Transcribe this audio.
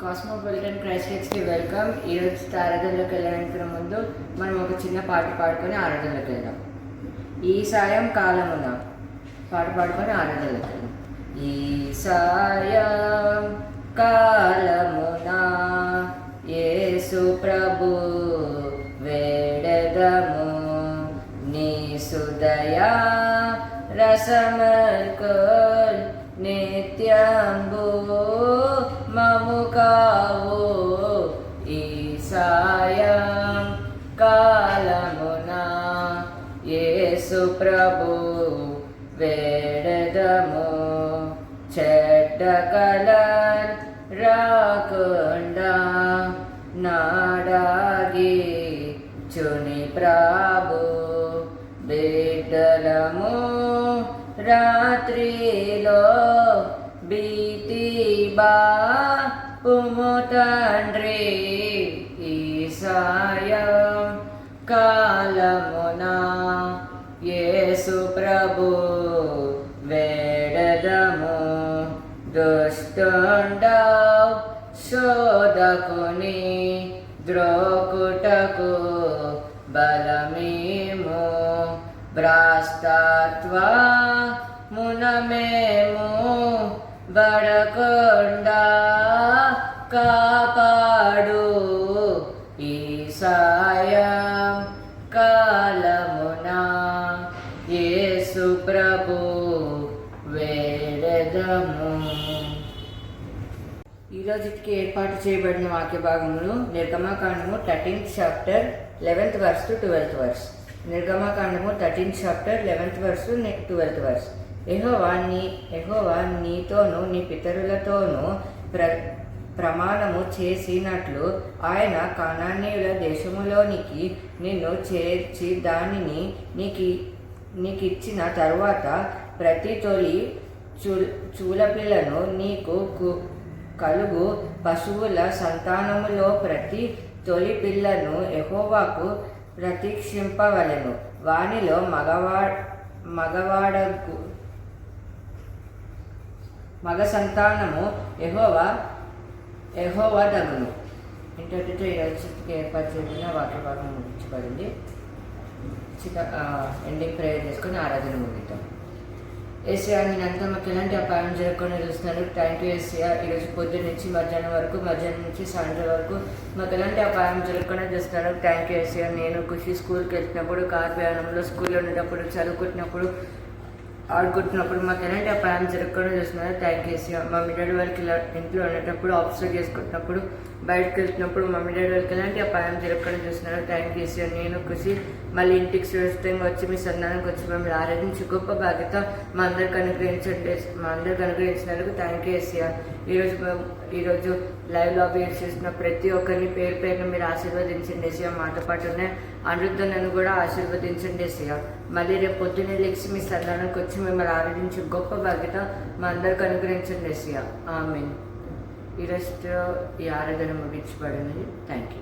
Cosmopolitan క్రైస్టెక్స్కి welcome. ఈరోజు ఆరాధనలోకి వెళ్ళడానికి ముందు మనం ఒక చిన్న పాట పాడుకొని ఆరాధనలోకి వెళ్దాం. ఈ సాయంకాలమున పాట పాడుకొని ఆరాధనలోకి వెళ్దాం. ఈ సాయం కాలమున యేసు ప్రభు వేడదము నీ సుదయా రసమర్కల్ నిత్యంబు మము కావు. ఈ సాయం కాలమున యేసు ప్రభు వేడదము చెడ్డ కలర్ రాకుండా నాడాగి చుని ప్రభు బిడ్డలము రాత్రిలో భీతి బాపుము తండ్రి. ఈ సాయం కాలమున యేసు ప్రభు వేడదము దుష్టుండవు శోధకుని ద్రోకుటకు బలమేమో భ్రష్టత్వా మునమేము బడకుండా కాపాడు. ఈ సాయం కాలమున యేసు ప్రభు వేడదము. ఈరోజుకి ఏర్పాటు చేయబడిన వాక్య భాగములు నిర్గమకాండము 13th chapter 11th verse to 12th verse. నిర్గమకాండము 13th chapter 11th verse to 12th verse. యెహోవా నీతోనూ నీ పితరులతోనూ ప్రమాణము చేసినట్లు ఆయన కానానీయుల దేశములోనికి నిన్ను చేర్చి దానిని నీకిచ్చిన తరువాత ప్రతి తొలి చూలపిల్లను నీకు కలుగు పశువుల సంతానములో ప్రతి తొలి పిల్లను యెహోవాకు ప్రతిష్ఠింపవలెను. వానిలో మగ సంతానము యెహోవా దగును. ఇంతటితో ఈరోజుకి ఏర్పాటు చేసిన వాక్య భాగం ముగించబడింది. ఎండింగ్ ప్రేయర్ చేసుకుని ఆరాధన ముగిద్దాం. ఏసీఆ నేనంతా మాకు ఎలాంటి అపాయం జరగకుండా చూస్తున్నాను. థ్యాంక్ యూ ఏసీఆ. ఈరోజు పొద్దున్న నుంచి మధ్యాహ్నం వరకు, మధ్యాహ్నం నుంచి సాయంత్రం వరకు మాకు ఎలాంటి అపాయం జరగకుండా చూస్తున్నాను. థ్యాంక్ యూ ఏసీఆ. నేను ఖుషి స్కూల్కి వెళ్తున్నప్పుడు, కార్ ప్రయాణంలో, స్కూల్లో ఉండేటప్పుడు, చదువుకుంటున్నప్పుడు, ఆడుకుంటున్నప్పుడు మాకు ఎలాంటి అపాయం జరగకుండా చూస్తున్నారు. థ్యాంక్ యూ ఏసీఆ. మమ్మీ డాడీ వాళ్ళకి ఇంట్లో ఉండేటప్పుడు, ఆఫీస్లో చేసుకుంటున్నప్పుడు, బయటకు వెళ్తున్నప్పుడు మమ్మీ డాడీ వాళ్ళకి ఎలాంటి అపాయం జరగకుండా చూస్తున్నారు. థ్యాంక్ యూ ఏసీఆ. నేను ఖుషి మళ్ళీ ఇంటికి సురక్షితంగా వచ్చి మీ సంధానానికి వచ్చి మమ్మల్ని ఆరాధించి గొప్ప బాధ్యత మా అందరికి అనుగ్రహించినందుకు థ్యాంక్ యూ ఏసీఆ. ఈరోజు లైవ్లో అప్డేట్ చేసిన ప్రతి ఒక్కరిని పేరు పేరున మీరు ఆశీర్వదించండి ఏసీఆ. మాతో పాటు ఉన్న అనురుద్ధ నన్ను కూడా ఆశీర్వదించండి ఏసీఆ. మళ్ళీ రేపు పొద్దున్నే లెక్సి మీ సంధానానికి వచ్చి మిమ్మల్ని ఆరాధించి గొప్ప బాధ్యత మా అందరికి అనుగ్రహించండి ఏసీఆ. ఆమేన్. ఈరోజు ఈ ఆరాధన ముగించబడినది. Thank you.